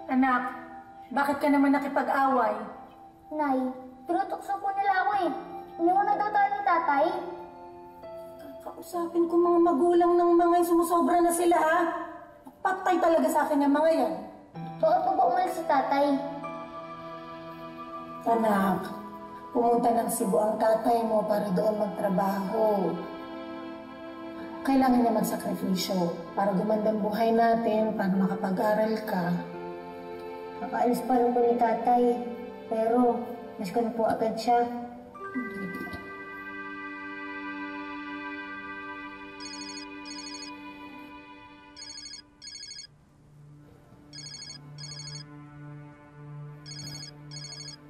Anak, bakit ka naman nakipag-away? Nay, tinutukso po nila ako eh. Iniwan na daw tayo ni tatay. Kausapin ko mga magulang ng mga yung sumusobra na sila, ha? Patay talaga sa akin yung mga yan. Bakit po ba umalis si tatay? Anak, pumunta ng Cebu ang tatay mo para doon magtrabaho. Kailangan niya magsakripisyo para gumandang buhay natin, para makapag-aral ka. Nakaalis pa rin po ni tatay. Pero, mas ko na po agad siya.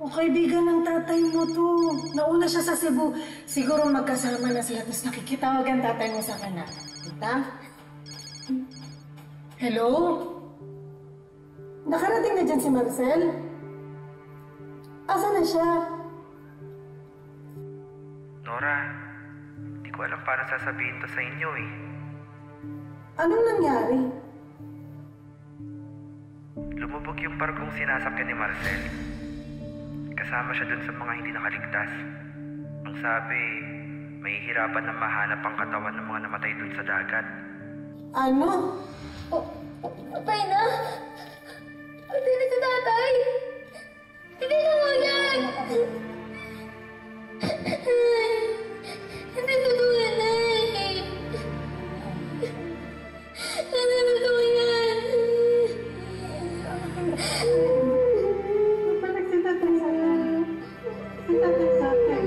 O kaibigan ng tatay mo to. Nauna siya sa Cebu. Siguro magkasama na sila, tapos nakikitawag ang tatay mo sa kana. Tita? Hello? Nakarating na dyan si Marcel? Asa na siya? Nora, hindi ko alam paano sasabihin to sa inyo eh. Anong nangyari? Lumubog yung barkong sinasakyan ni Marcel. Kasama siya dun sa mga hindi nakaligtas. Ang sabi, may hirapan na mahanap ang katawan ng mga namatay dun sa dagat. Ano? Patay na! Patay na si tatay! Hindi na mo yan! Hindi totoo yan, Nay! Hindi totoo yan! Balik si tatay sa akin. Si tatay sa akin.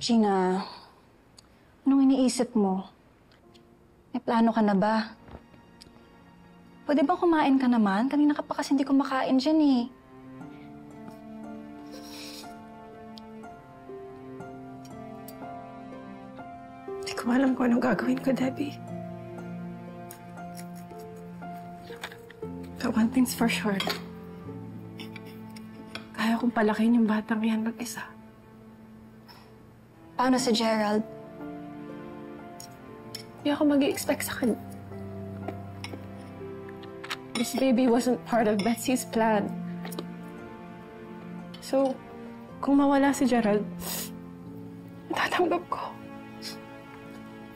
Gina, anong iniisip mo? May plano ka na ba? Pwede bang kumain ka naman? Kanina ka pa kasi hindi kumakain dyan eh. Hindi ko alam kung anong gagawin ko, Debbie. But one thing's for sure. Kaya kong palakihin yung batang yan mag-isa. Paano si Gerald? Hindi ako mag-i-expect sa kanya. This baby wasn't part of Betsy's plan. So, kung mawala si Gerald, tatanggap ko.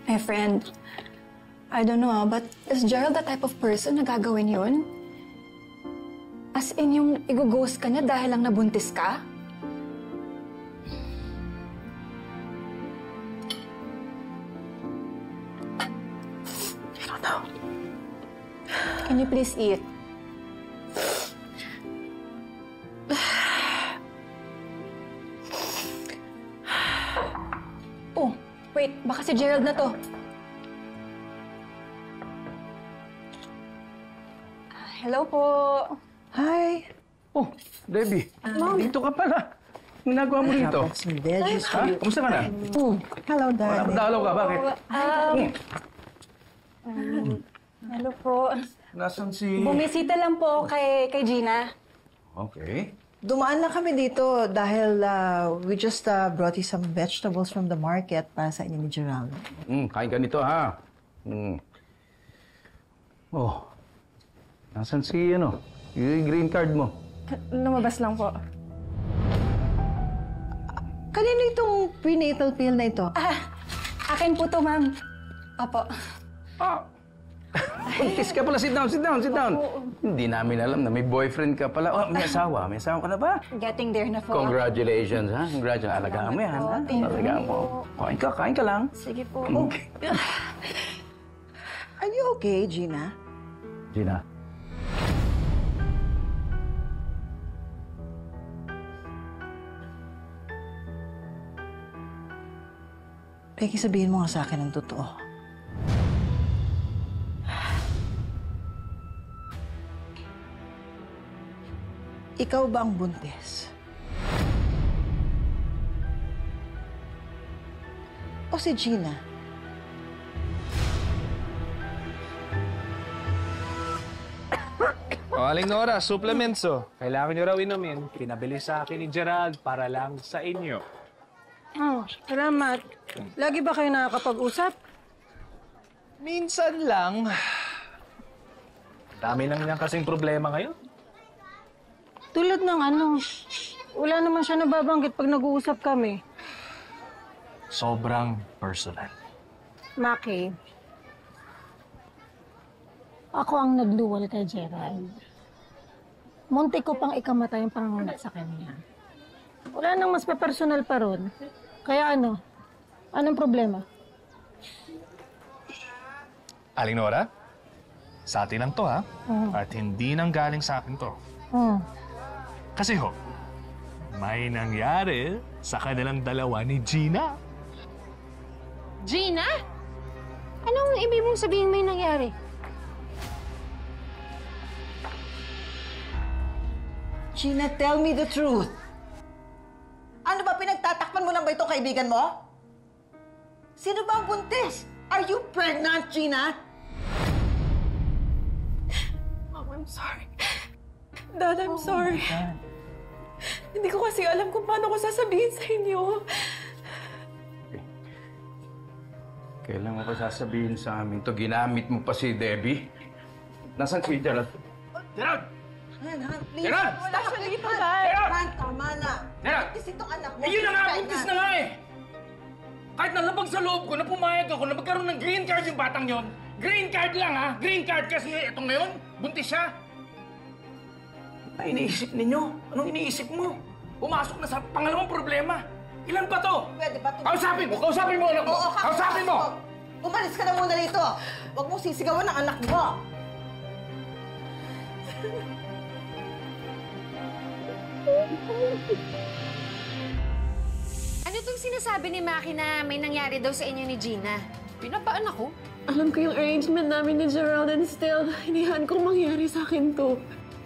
My friend, I don't know, but is Gerald the type of person na gagawin yun? As in yung i-ghost ka niya dahil lang nabuntis ka? I don't know. Can you please eat? Oh, wait. Baka si Gerald na to. Hello po. Hi. Oh, Debbie. Dito ka pala. Anong ginagawa mo rito? Some veggies for Ha? you. Kamusta ka na? Hello, darling. Dalaw ka, bakit? Hello po. Nasaan si... Bumisita lang po kay Gina. Okay. Dumaan lang kami dito dahil we just brought you some vegetables from the market para sa inyo ni Gerald. Kain ka nito, ha? Oh. Nasaan si, yung green card mo? Lumabas lang po. Kanino itong prenatal pill na ito? Akin po to, ma'am. Opo. Buntis ka pala. Sit down. Hindi namin alam na may boyfriend ka pala. Oh, may asawa. May asawa ka na ba? Getting there na po. Congratulations, ha? Congratulations. Alagaan mo yan, ha? Alagaan mo. Kain ka lang. Sige po. Are you okay, Gina? Gina. Peki, sabihin mo nga sa akin ang totoo. Ikaw ba ang buntis? O si Gina? O, Aling Nora, supplements Kailangan nyo raw inumin. Pinabili sa akin ni Gerald para lang sa inyo. Oh, salamat. Lagi ba kayo nakakapag-usap? Minsan lang. Dami lang niyan kasing problema ngayon. Tulad ng wala naman siya nababanggit pag nag-uusap kami. Sobrang personal. Maki, ako ang nagluwal kay Gerald. Muntik ko pang ikamatay ang panganganak sa kanya. Wala nang mas pa-personal pa ron. Kaya anong problema? Aling Nora, sa atin lang to, ha? At hindi nang galing sa akin to. Kasi may nangyari sa kanilang dalawa ni Gina. Gina? Anong ibig mong sabihin may nangyari? Gina, tell me the truth. Ano ba, pinagtatakpan mo lang ba itong kaibigan mo? Sino ba ang buntis? Are you pregnant, Gina? Mom, I'm sorry. Dad, I'm sorry. Hindi ko kasi alam kung paano ko sasabihin sa inyo. Kailan mo pa sasabihin sa amin to? Ginamit mo pa si Debbie? Nasaan si Gerald? Gerald! Han, please. Gerald! Wala ka dito, Gerald! Han, tama na. Gerald! Buntis itong anak mo. Yun na nga, Pregnant. buntis na nga eh! Kahit nalabag sa loob ko na pumayag ako na magkaroon ng green card yung batang yon. Green card lang, ha? Green card kasi itong ngayon, buntis siya. Ano iniisip ninyo? Anong iniisip mo? Pumasok na sa pangalawang problema. Ilan ba to? Pwede ba ito? Kausapin mo, anak mo! Oo, Kausapin mo! Umalis ka na muna rito. Huwag mong sisigawan ng anak mo. Ano itong sinasabi ni Maki na may nangyari daw sa inyo ni Gina? Pinapaan ako? Alam ko yung arrangement namin ni Gerald and still, hinihan kong mangyari sa akin to.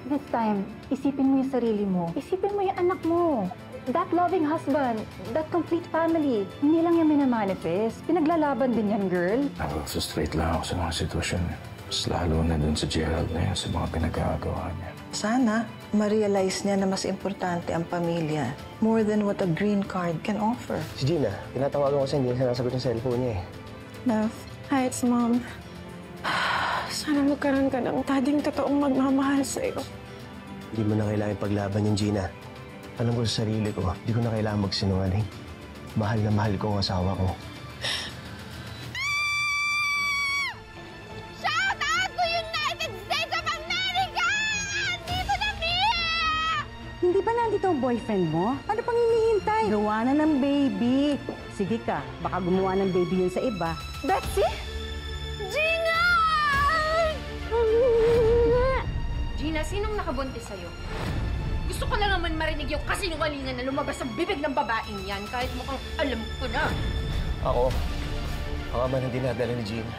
This time, isipin mo yung sarili mo. Isipin mo yung anak mo. That loving husband, that complete family. Hindi lang yan minamanifest. Pinaglalaban din yan, girl. Straight lang ako sa mga sitwasyon. Mas lalo na dun sa Gerald na yan, sa mga pinagkagawa niya. Sana, ma-realize niya na mas importante ang pamilya more than what a green card can offer. Si Gina, tinatawagan ko kasi hindi niya sinasagot yung cellphone niya eh. Love, hi, it's Mom. Sana magkaroon ka ng dading totoong magmamahal sa'yo. Hindi mo na kailangan paglaban yung Gina. Alam ko sa sarili ko, hindi ko na kailangan magsinungaling. Mahal na mahal ko ang asawa ko. Shout out to United States of America! Andito na, Mia! Hindi ba nandito ang boyfriend mo? Ano pang hinihintay? Gawa na ng baby. Sige ka, baka gumawa ng baby yun sa iba. Betsy? Gina! Gina, sinong nakabuntis sa'yo? Gusto ko lang naman marinig yung kasinungalingan na lumabas sa bibig ng babaeng yan kahit mukhang alam ko na. Ako ba nang dinadala ni Gina?